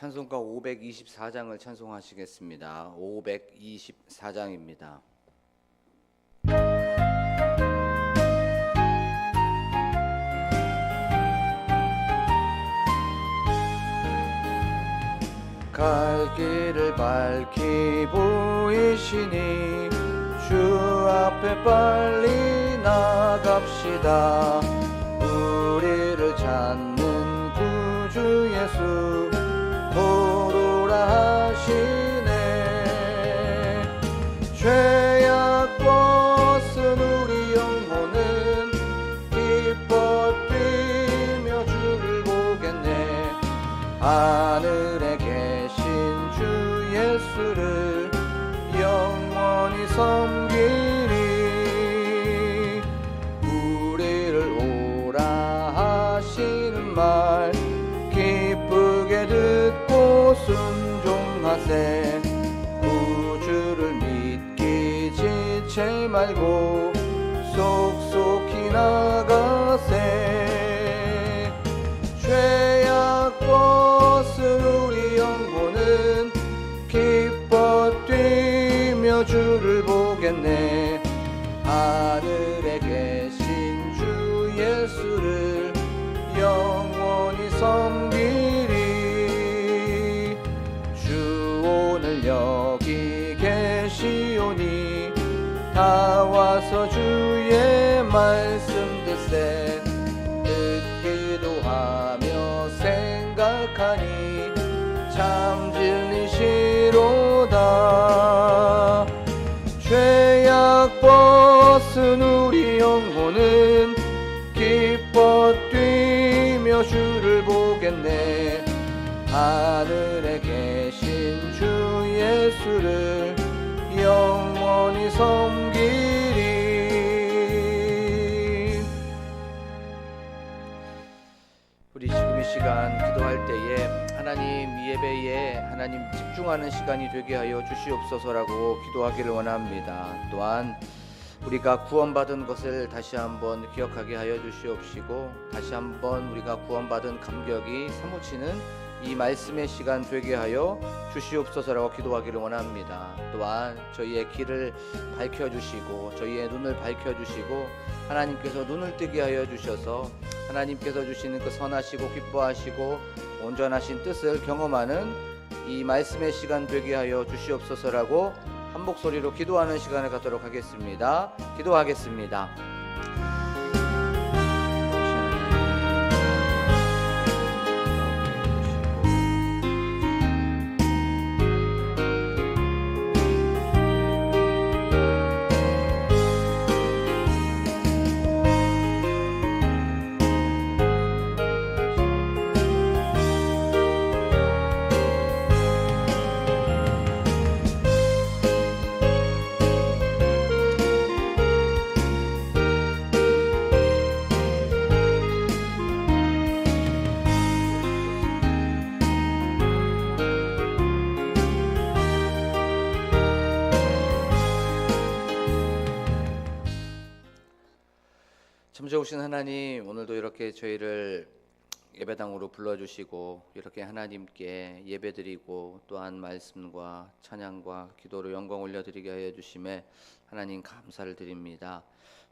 찬송가 524장을 찬송하시겠습니다. 524장입니다. 갈 길을 밝히 보이시니 주 앞에 빨리 나갑시다. 우리를 찾는 구주 예수 보로라 하시네. 죄악 벗은 우리 영혼은 기뻐 뛰며 주를 보겠네. 하늘에 계신 주 예수를 영원히 섬기리. 우리를 오라 하시는 말 기쁘게 듣고 순종하세. 구주를 믿기 지체 말고 속속히 나가세. 죄악 벗은 우리 영혼은 기뻐 뛰며 주를 보겠네. 하늘에 계신 주 예수를 영원히 섬기리. 주 오늘 여기 계시오니 다 와서 주의 말씀 듣세. 듣기도 하며 생각하니 참 진리시로다. 죄악 벗은 우리 영혼은 기뻐 뛰며 주를 보겠네. 하늘에 계신 주 예수를 영원히 섬기리. 우리 지금 이 시간 기도할 때에 하나님 이 예배에 하나님 집중하는 시간이 되게 하여 주시옵소서라고 기도하기를 원합니다. 또한 우리가 구원받은 것을 다시 한번 기억하게 하여 주시옵시고 다시 한번 우리가 구원받은 감격이 사무치는 이 말씀의 시간 되게 하여 주시옵소서라고 기도하기를 원합니다. 또한 저희의 길을 밝혀주시고 저희의 눈을 밝혀주시고 하나님께서 눈을 뜨게 하여 주셔서 하나님께서 주시는 그 선하시고 기뻐하시고 온전하신 뜻을 경험하는 이 말씀의 시간 되게 하여 주시옵소서라고 한 목소리로 기도하는 시간을 갖도록 하겠습니다. 기도하겠습니다. 참 좋으신 하나님, 오늘도 이렇게 저희를 예배당으로 불러주시고 이렇게 하나님께 예배드리고 또한 말씀과 찬양과 기도로 영광 올려드리게 하여 주심에 하나님 감사를 드립니다.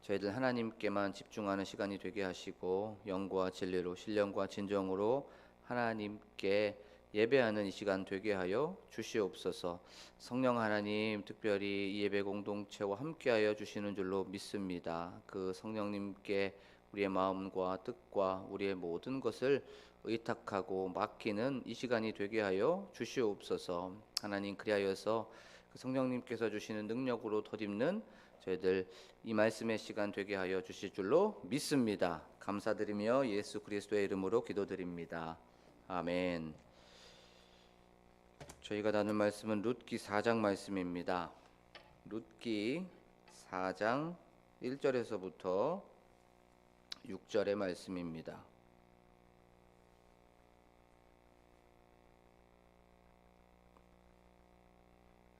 저희들 하나님께만 집중하는 시간이 되게 하시고 영과 진리로 신령과 진정으로 하나님께 예배하는 이 시간 되게 하여 주시옵소서. 성령 하나님 특별히 이 예배 공동체와 함께하여 주시는 줄로 믿습니다. 그 성령님께 우리의 마음과 뜻과 우리의 모든 것을 의탁하고 맡기는 이 시간이 되게 하여 주시옵소서. 하나님 그리하여서 그 성령님께서 주시는 능력으로 덧입는 저희들 이 말씀의 시간 되게 하여 주실 줄로 믿습니다. 감사드리며 예수 그리스도의 이름으로 기도드립니다. 아멘. 저희가 나눌 말씀은 룻기 4장 말씀입니다. 룻기 4장 1절에서부터 6절의 말씀입니다.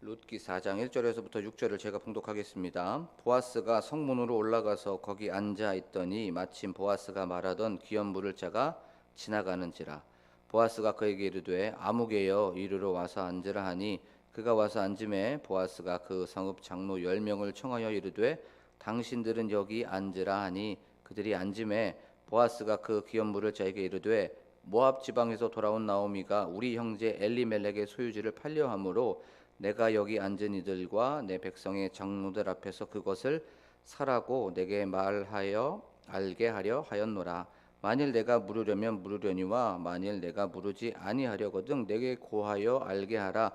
룻기 4장 1절에서부터 6절을 제가 봉독하겠습니다. 보아스가 성문으로 올라가서 거기 앉아 있더니 마침 보아스가 말하던 기업 물을 자가 지나가는지라. 보아스가 그에게 이르되 아무개여 이리로 와서 앉으라 하니 그가 와서 앉음에 보아스가 그 성읍 장로 10명을 청하여 이르되 당신들은 여기 앉으라 하니 그들이 앉음에 보아스가 그 기업물을 자에게 이르되 모압 지방에서 돌아온 나오미가 우리 형제 엘리멜렉의 소유지를 팔려 함으로 내가 여기 앉은 이들과 내 백성의 장로들 앞에서 그것을 사라고 내게 말하여 알게 하려 하였노라. 만일 내가 물으려면 물으려니와 만일 내가 물으지 아니하려거든 내게 고하여 알게 하라.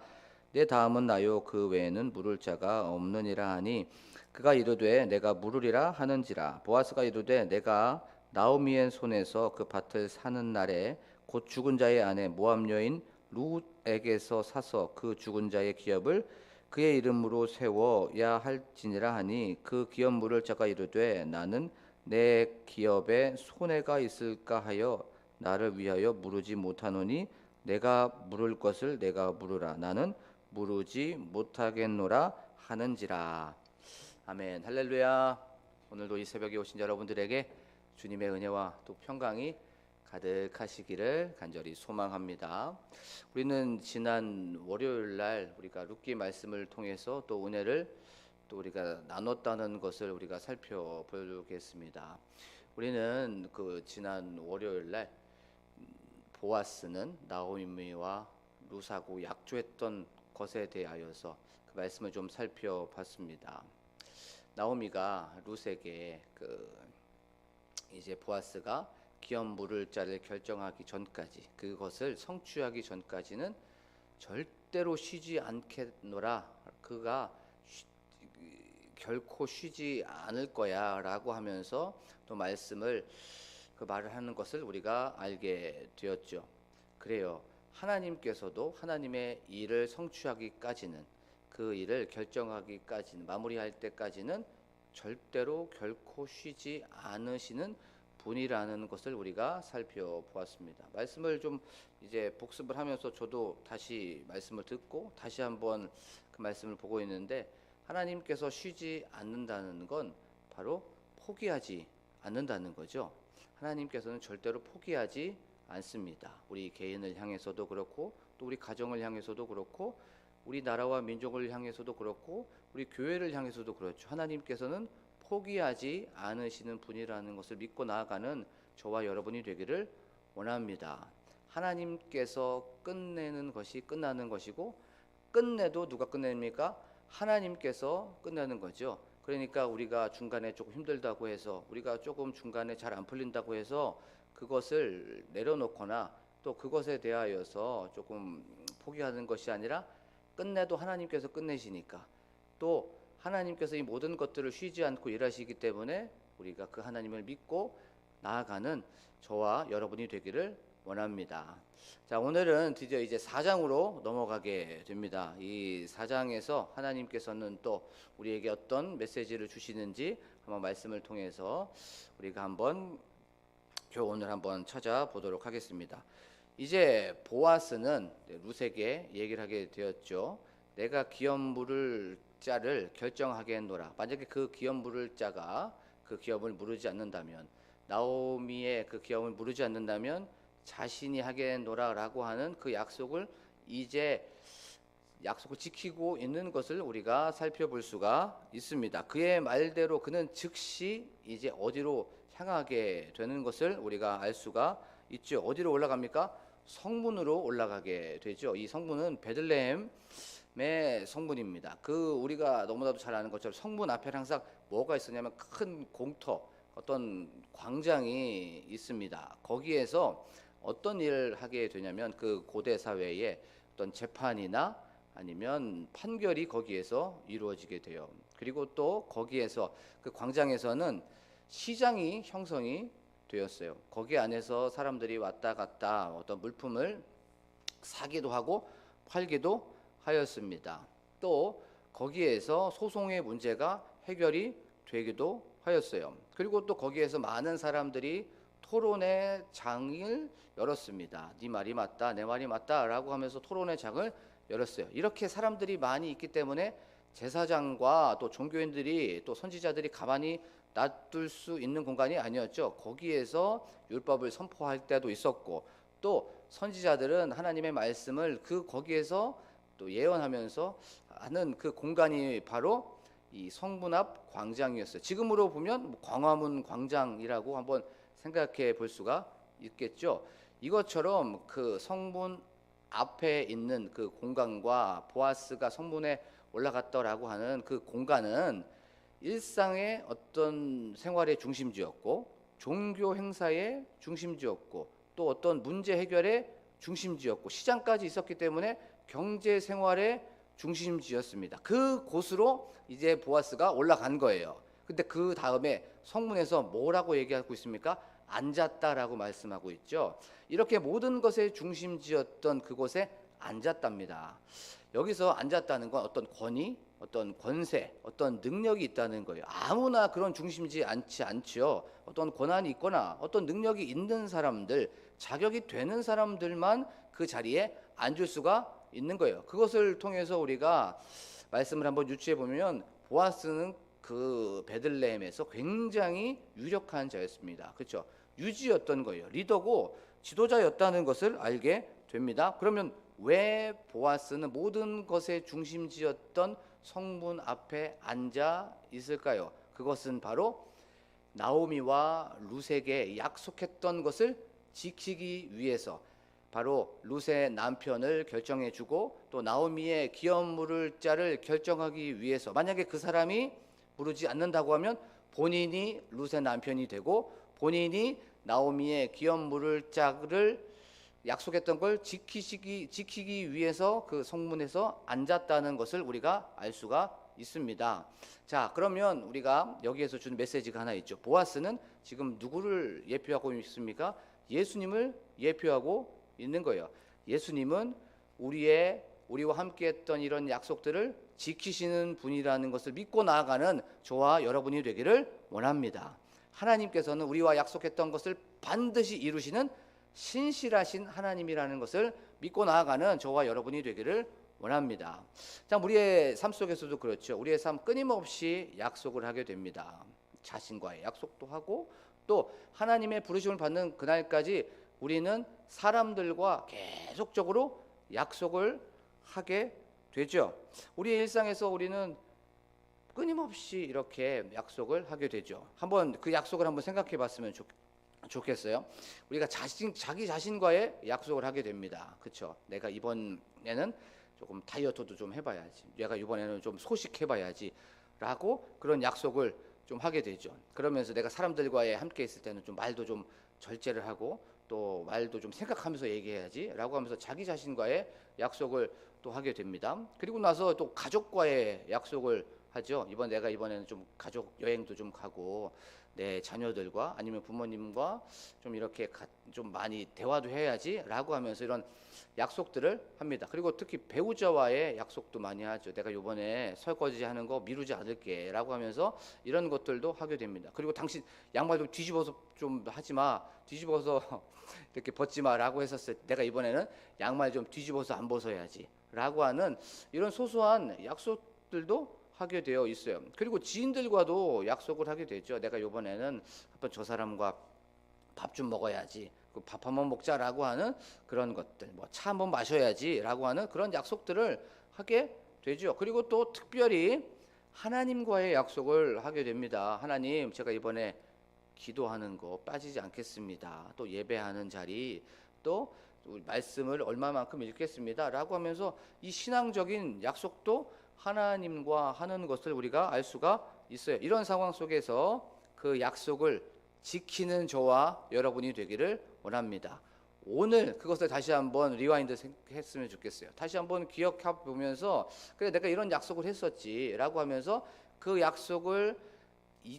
내 다음은 나요 그 외에는 물을 자가 없느니라 하니 그가 이르되 내가 물으리라 하는지라. 보아스가 이르되 내가 나오미의 손에서 그 밭을 사는 날에 곧 죽은 자의 아내 모압 여인 룻에게서 사서 그 죽은 자의 기업을 그의 이름으로 세워야 할지니라 하니 그 기업 물을 자가 이르되 나는 내 기업에 손해가 있을까 하여 나를 위하여 물으지 못하노니 내가 물을 것을 내가 물으라. 나는 물으지 못하겠노라 하는지라. 아멘. 할렐루야. 오늘도 이 새벽에 오신 여러분들에게 주님의 은혜와 또 평강이 가득하시기를 간절히 소망합니다. 우리는 지난 월요일 날 우리가 룻기 말씀을 통해서 또 은혜를 또 우리가 나눴다는 것을 우리가 살펴보겠습니다. 우리는 그 지난 월요일 날 보아스는 나오미와 룻하고 약조했던 것에 대하여서 그 말씀을 좀 살펴봤습니다. 나오미가 룻에게 이제 보아스가 기업 물을 자를 결정하기 전까지 그것을 성취하기 전까지는 절대로 쉬지 않겠노라. 그가 결코 쉬지 않을 거야라고 하면서 또 말씀을 그 말을 하는 것을 우리가 알게 되었죠. 그래요. 하나님께서도 하나님의 일을 성취하기까지는 그 일을 결정하기까지는 마무리할 때까지는 절대로 결코 쉬지 않으시는 분이라는 것을 우리가 살펴보았습니다. 말씀을 좀 이제 복습을 하면서 저도 다시 말씀을 듣고 다시 한번 그 말씀을 보고 있는데 하나님께서 쉬지 않는다는 건 바로 포기하지 않는다는 거죠. 하나님께서는 절대로 포기하지 않습니다. 우리 개인을 향해서도 그렇고 또 우리 가정을 향해서도 그렇고 우리 나라와 민족을 향해서도 그렇고 우리 교회를 향해서도 그렇죠. 하나님께서는 포기하지 않으시는 분이라는 것을 믿고 나아가는 저와 여러분이 되기를 원합니다. 하나님께서 끝내는 것이 끝나는 것이고 끝내도 누가 끝냅니까? 하나님께서 끝내는 거죠. 그러니까 우리가 중간에 조금 힘들다고 해서 우리가 조금 중간에 잘 안 풀린다고 해서 그것을 내려놓거나 또 그것에 대하여서 조금 포기하는 것이 아니라 끝내도 하나님께서 끝내시니까 또 하나님께서 이 모든 것들을 쉬지 않고 일하시기 때문에 우리가 그 하나님을 믿고 나아가는 저와 여러분이 되기를 원합니다. 자, 오늘은 드디어 이제 4장으로 넘어가게 됩니다. 이 4장에서 하나님께서는 또 우리에게 어떤 메시지를 주시는지 한번 말씀을 통해서 우리가 한번 교훈을 한번 찾아보도록 하겠습니다. 이제 보아스는 룻에게 얘기를 하게 되었죠. 내가 기업 물을 자를 결정하겠노라. 만약에 그 기업 물을 자가 그 기업을 무르지 않는다면, 나오미의 그 기업을 무르지 않는다면 자신이 하겠노라라고 하는 그 약속을 이제 약속을 지키고 있는 것을 우리가 살펴볼 수가 있습니다. 그의 말대로 그는 즉시 이제 어디로 향하게 되는 것을 우리가 알 수가 있죠. 어디로 올라갑니까? 성문으로 올라가게 되죠. 이 성문은 베들레헴의 성문입니다. 그 우리가 너무나도 잘 아는 것처럼 성문 앞에 항상 뭐가 있었냐면 큰 공터, 어떤 광장이 있습니다. 거기에서 어떤 일을 하게 되냐면 그 고대 사회에 어떤 재판이나 아니면 판결이 거기에서 이루어지게 돼요. 그리고 또 거기에서 그 광장에서는 시장이 형성이 되었어요. 거기 안에서 사람들이 왔다 갔다 어떤 물품을 사기도 하고 팔기도 하였습니다. 또 거기에서 소송의 문제가 해결이 되기도 하였어요. 그리고 또 거기에서 많은 사람들이 토론의 장을 열었습니다. 네 말이 맞다, 내 말이 맞다라고 하면서 토론의 장을 열었어요. 이렇게 사람들이 많이 있기 때문에 제사장과 또 종교인들이 또 선지자들이 가만히 놔둘 수 있는 공간이 아니었죠. 거기에서 율법을 선포할 때도 있었고 또 선지자들은 하나님의 말씀을 그 거기에서 또 예언하면서 하는 그 공간이 바로 이 성문 앞 광장이었어요. 지금으로 보면 뭐 광화문 광장이라고 한번 생각해 볼 수가 있겠죠. 이것처럼 그 성문 앞에 있는 그 공간과 보아스가 성문에 올라갔더라고 하는 그 공간은 일상의 어떤 생활의 중심지였고, 종교 행사의 중심지였고, 또 어떤 문제 해결의 중심지였고, 시장까지 있었기 때문에 경제 생활의 중심지였습니다. 그 곳으로 이제 보아스가 올라간 거예요. 근데 그 다음에 성문에서 뭐라고 얘기하고 있습니까? 앉았다라고 말씀하고 있죠. 이렇게 모든 것의 중심지였던 그곳에 앉았답니다. 여기서 앉았다는 건 어떤 권위, 어떤 권세, 어떤 능력이 있다는 거예요. 아무나 그런 중심지 앉지 않지요. 어떤 권한이 있거나 어떤 능력이 있는 사람들, 자격이 되는 사람들만 그 자리에 앉을 수가 있는 거예요. 그것을 통해서 우리가 말씀을 한번 유추해 보면 보아스는 그 베들레헴에서 굉장히 유력한 자였습니다. 그렇죠? 유지였던 거예요. 리더고 지도자였다는 것을 알게 됩니다. 그러면 왜 보아스는 모든 것의 중심지였던 성문 앞에 앉아 있을까요? 그것은 바로 나오미와 룻에게 약속했던 것을 지키기 위해서, 바로 룻의 남편을 결정해 주고 또 나오미의 기업 물을 자를 결정하기 위해서, 만약에 그 사람이 부르지 않는다고 하면 본인이 룻의 남편이 되고 본인이 나오미의 기업 물을 자를 약속했던 걸 지키기 위해서 그 성문에서 앉았다는 것을 우리가 알 수가 있습니다. 자, 그러면 우리가 여기에서 준 메시지가 하나 있죠. 보아스는 지금 누구를 예표하고 있습니까? 예수님을 예표하고 있는 거예요. 예수님은 우리와 함께했던 이런 약속들을 지키시는 분이라는 것을 믿고 나아가는 저와 여러분이 되기를 원합니다. 하나님께서는 우리와 약속했던 것을 반드시 이루시는 신실하신 하나님이라는 것을 믿고 나아가는 저와 여러분이 되기를 원합니다. 자, 우리의 삶 속에서도 그렇죠. 우리의 삶 끊임없이 약속을 하게 됩니다. 자신과의 약속도 하고 또 하나님의 부르심을 받는 그날까지 우리는 사람들과 계속적으로 약속을 하게 되죠. 우리의 일상에서 우리는 끊임없이 이렇게 약속을 하게 되죠. 한번 그 약속을 한번 생각해 봤으면 좋겠어요. 우리가 자기 자신과의 약속을 하게 됩니다. 그렇죠? 내가 이번에는 조금 다이어트도 좀 해봐야지. 내가 이번에는 좀 소식해봐야지. 라고 그런 약속을 좀 하게 되죠. 그러면서 내가 사람들과의 함께 있을 때는 좀 말도 좀 절제를 하고 또 말도 좀 생각하면서 얘기해야지 라고 하면서 자기 자신과의 약속을 또 하게 됩니다. 그리고 나서 또 가족과의 약속을 하죠. 내가 이번에는 좀 가족 여행도 좀 가고 내 자녀들과 아니면 부모님과 좀 이렇게 좀 많이 대화도 해야지 라고 하면서 이런 약속들을 합니다. 그리고 특히 배우자와의 약속도 많이 하죠. 내가 이번에 설거지 하는 거 미루지 않을게 라고 하면서 이런 것들도 하게 됩니다. 그리고 당신 양말 좀 뒤집어서 좀 하지 마, 뒤집어서 이렇게 벗지 마 라고 했었을 때 내가 이번에는 양말 좀 뒤집어서 안 벗어야지 라고 하는 이런 소소한 약속들도 하게 되어 있어요. 그리고 지인들과도 약속을 하게 되죠. 내가 이번에는 한번 저 사람과 밥 좀 먹어야지, 밥 한번 먹자라고 하는 그런 것들, 뭐 차 한번 마셔야지라고 하는 그런 약속들을 하게 되죠. 그리고 또 특별히 하나님과의 약속을 하게 됩니다. 하나님, 제가 이번에 기도하는 거 빠지지 않겠습니다. 또 예배하는 자리, 또 말씀을 얼마만큼 읽겠습니다라고 하면서 이 신앙적인 약속도 하나님과 하는 것을 우리가 알 수가 있어요. 이런 상황 속에서 그 약속을 지키는 저와 여러분이 되기를 원합니다. 오늘 그것을 다시 한번 리와인드 했으면 좋겠어요. 다시 한번 기억해 보면서 그래, 내가 이런 약속을 했었지 라고 하면서 그 약속을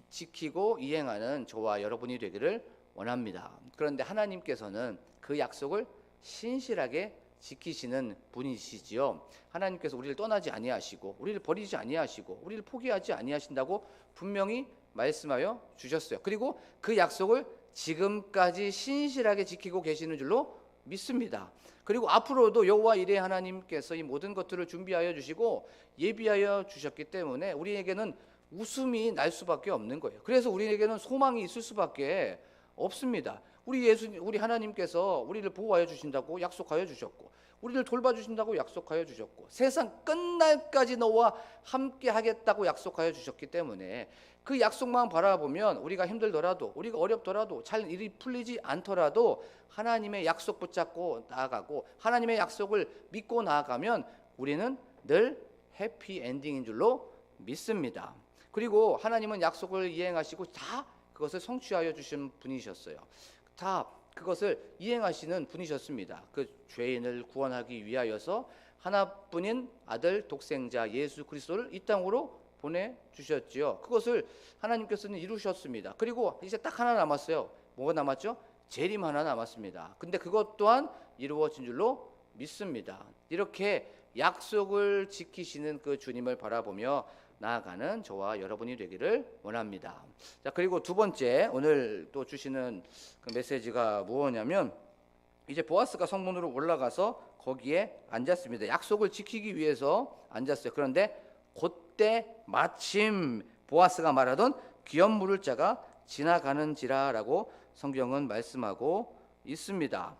지키고 이행하는 저와 여러분이 되기를 원합니다. 그런데 하나님께서는 그 약속을 신실하게 지키시는 분이시지요. 하나님께서 우리를 떠나지 아니하시고 우리를 버리지 아니하시고 우리를 포기하지 아니하신다고 분명히 말씀하여 주셨어요. 그리고 그 약속을 지금까지 신실하게 지키고 계시는 줄로 믿습니다. 그리고 앞으로도 여호와 이레 하나님께서 이 모든 것들을 준비하여 주시고 예비하여 주셨기 때문에 우리에게는 웃음이 날 수밖에 없는 거예요. 그래서 우리에게는 소망이 있을 수밖에 없습니다. 우리 하나님께서 우리를 보호하여 주신다고 약속하여 주셨고, 우리를 돌봐주신다고 약속하여 주셨고, 세상 끝날까지 너와 함께 하겠다고 약속하여 주셨기 때문에 그 약속만 바라보면 우리가 힘들더라도, 우리가 어렵더라도, 잘 일이 풀리지 않더라도 하나님의 약속 붙잡고 나아가고 하나님의 약속을 믿고 나아가면 우리는 늘 해피엔딩인 줄로 믿습니다. 그리고 하나님은 약속을 이행하시고 다 그것을 성취하여 주신 분이셨어요. 다 그것을 이행하시는 분이셨습니다. 그 죄인을 구원하기 위하여서 하나뿐인 아들 독생자 예수 그리스도를 이 땅으로 보내주셨지요. 그것을 하나님께서는 이루셨습니다. 그리고 이제 딱 하나 남았어요. 뭐가 남았죠? 재림 하나 남았습니다. 근데 그것 또한 이루어진 줄로 믿습니다. 이렇게 약속을 지키시는 그 주님을 바라보며 나아가는 저와 여러분이 되기를 원합니다. 자, 그리고 두 번째 오늘 또 주시는 그 메시지가 무엇냐면, 이제 보아스가 성문으로 올라가서 거기에 앉았습니다. 약속을 지키기 위해서 앉았어요. 그런데 그때 마침 보아스가 말하던 귀염 물을 자가 지나가는지라라고 성경은 말씀하고 있습니다.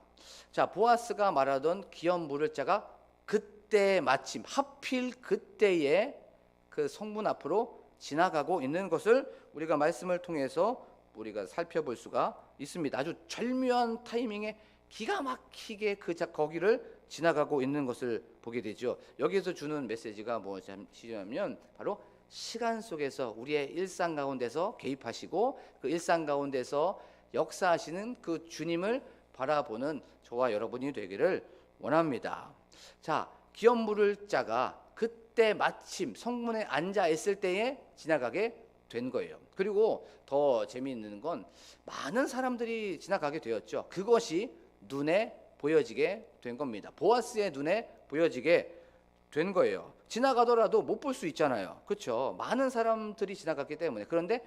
자, 보아스가 말하던 귀염 물을 자가 그때 마침 하필 그때에 그 성문 앞으로 지나가고 있는 것을 우리가 말씀을 통해서 우리가 살펴볼 수가 있습니다. 아주 절묘한 타이밍에 기가 막히게 거기를 지나가고 있는 것을 보게 되죠. 여기에서 주는 메시지가 무엇이냐면 바로 시간 속에서 우리의 일상 가운데서 개입하시고 그 일상 가운데서 역사하시는 그 주님을 바라보는 저와 여러분이 되기를 원합니다. 자, 귀염 물을 자가 그때 마침 성문에 앉아 있을 때에 지나가게 된 거예요. 그리고 더 재미있는 건 많은 사람들이 지나가게 되었죠. 그것이 눈에 보여지게 된 겁니다. 보아스의 눈에 보여지게 된 거예요. 지나가더라도 못 볼 수 있잖아요. 그렇죠? 많은 사람들이 지나갔기 때문에. 그런데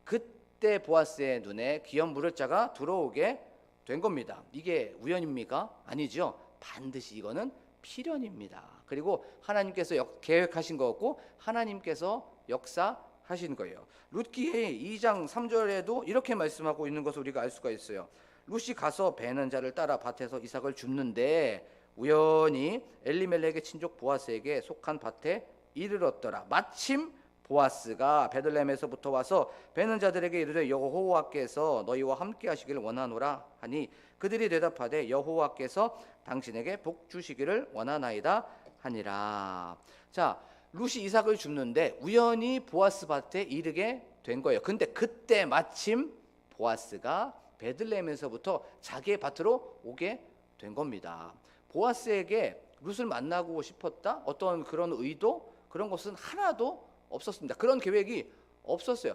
그때 보아스의 눈에 귀염 물을 자가 들어오게 된 겁니다. 이게 우연입니까? 아니죠. 반드시 이거는 필연입니다. 그리고 하나님께서 계획하신 거고 하나님께서 역사하신 거예요. 룻기의 2장 3절에도 이렇게 말씀하고 있는 것을 우리가 알 수가 있어요. 룻이 가서 베는 자를 따라 밭에서 이삭을 줍는데 우연히 엘리멜렉의 친족 보아스에게 속한 밭에 이르렀더라. 마침 보아스가 베들레헴에서부터 와서 베는 자들에게 이르되 여호와께서 너희와 함께 하시기를 원하노라 하니 그들이 대답하되 여호와께서 당신에게 복 주시기를 원하나이다 하니라. 자, 룻이 이삭을 줍는데 우연히 보아스 밭에 이르게 된 거예요. 근데 그때 마침 보아스가 베들레헴에서부터 자기의 밭으로 오게 된 겁니다. 보아스에게 룻을 만나고 싶었다? 어떤 그런 의도? 그런 것은 하나도 없었습니다. 그런 계획이 없었어요.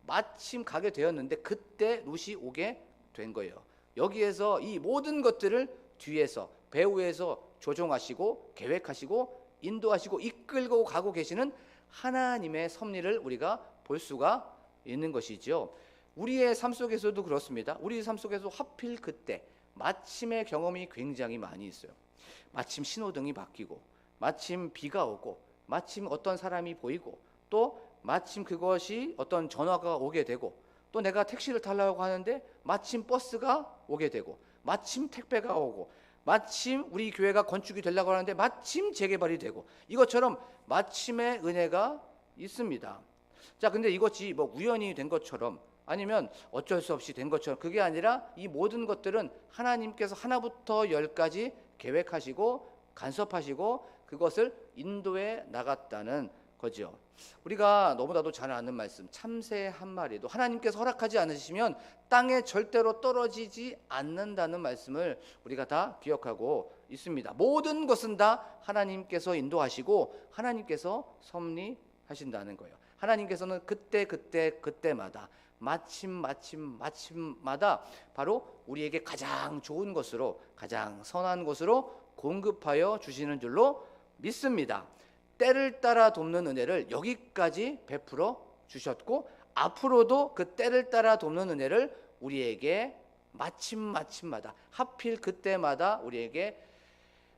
마침 가게 되었는데 그때 룻이 오게 된 거예요. 여기에서 이 모든 것들을 뒤에서 배후에서 조종하시고 계획하시고 인도하시고 이끌고 가고 계시는 하나님의 섭리를 우리가 볼 수가 있는 것이죠. 우리의 삶 속에서도 그렇습니다. 우리 삶 속에서 하필 그때 마침의 경험이 굉장히 많이 있어요. 마침 신호등이 바뀌고 마침 비가 오고 마침 어떤 사람이 보이고 또 마침 그것이 어떤 전화가 오게 되고 또 내가 택시를 타려고 하는데 마침 버스가 오게 되고 마침 택배가 오고 마침 우리 교회가 건축이 되려고 하는데 마침 재개발이 되고 이것처럼 마침의 은혜가 있습니다. 자, 근데 이것이 뭐 우연히 된 것처럼 아니면 어쩔 수 없이 된 것처럼 그게 아니라 이 모든 것들은 하나님께서 하나부터 열까지 계획하시고 간섭하시고 그것을 인도해 나갔다는 거죠. 우리가 너무나도 잘 아는 말씀, 참새 한 마리도 하나님께서 허락하지 않으시면 땅에 절대로 떨어지지 않는다는 말씀을 우리가 다 기억하고 있습니다. 모든 것은 다 하나님께서 인도하시고 하나님께서 섭리하신다는 거예요. 하나님께서는 그때마다 마침마다 바로 우리에게 가장 좋은 것으로 가장 선한 것으로 공급하여 주시는 줄로 믿습니다. 때를 따라 돕는 은혜를 여기까지 베풀어 주셨고 앞으로도 그 때를 따라 돕는 은혜를 우리에게 마침마다 하필 그때마다 우리에게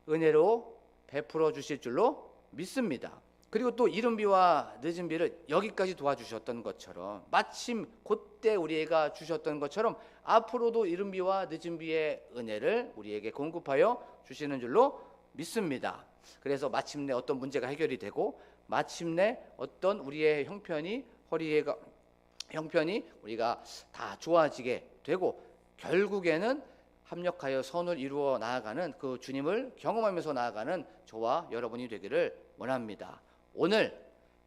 은혜로 베풀어 주실 줄로 믿습니다. 그리고 또 이른 비와 늦은 비를 여기까지 도와주셨던 것처럼 마침 그때 우리가 주셨던 것처럼 앞으로도 이른 비와 늦은 비의 은혜를 우리에게 공급하여 주시는 줄로 믿습니다. 그래서 마침내 어떤 문제가 해결이 되고 마침내 어떤 우리의 형편이 우리가 다 좋아지게 되고 결국에는 합력하여 선을 이루어 나아가는 그 주님을 경험하면서 나아가는 저와 여러분이 되기를 원합니다. 오늘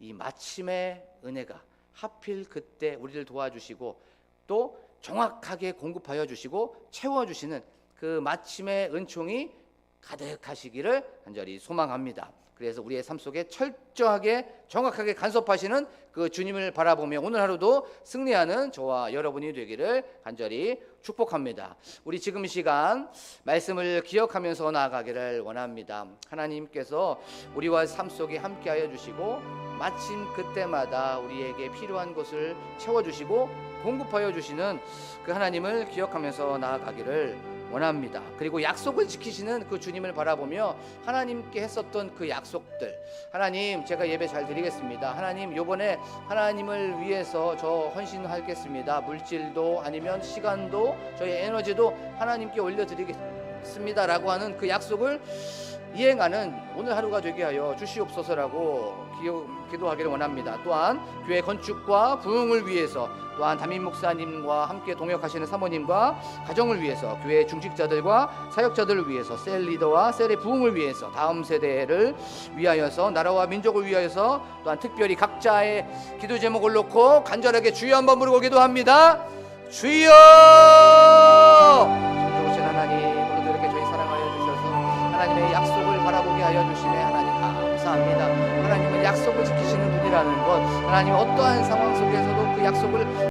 이 마침의 은혜가 하필 그때 우리를 도와주시고 또 정확하게 공급하여 주시고 채워주시는 그 마침의 은총이 가득하시기를 간절히 소망합니다. 그래서 우리의 삶 속에 철저하게 정확하게 간섭하시는 그 주님을 바라보며 오늘 하루도 승리하는 저와 여러분이 되기를 간절히 축복합니다. 우리 지금 이 시간 말씀을 기억하면서 나아가기를 원합니다. 하나님께서 우리와 삶 속에 함께하여 주시고 마침 그때마다 우리에게 필요한 것을 채워주시고 공급하여 주시는 그 하나님을 기억하면서 나아가기를 원합니다. 그리고 약속을 지키시는 그 주님을 바라보며 하나님께 했었던 그 약속들, 하나님 제가 예배 잘 드리겠습니다. 하나님 요번에 하나님을 위해서 저 헌신하겠습니다. 물질도 아니면 시간도 저희 에너지도 하나님께 올려드리겠습니다 라고 하는 그 약속을 이행하는 오늘 하루가 되게 하여 주시옵소서라고 기도하기를 원합니다. 또한 교회 건축과 부흥을 위해서 또한 담임 목사님과 함께 동역하시는 사모님과 가정을 위해서 교회 중직자들과 사역자들을 위해서 셀 리더와 셀의 부흥을 위해서 다음 세대를 위하여서 나라와 민족을 위하여서 또한 특별히 각자의 기도 제목을 놓고 간절하게 주여 한번 부르고 기도합니다. 주여! 좋으신 하나님, 오늘도 이렇게 저희 사랑하여 주셔서 하나님의 약속을 바라보게 하여 주심에 하나님 감사합니다. 하나님은 약속을 지키시는 분이라는 것, 하나님 어떠한 상황 속에서도 그 약속을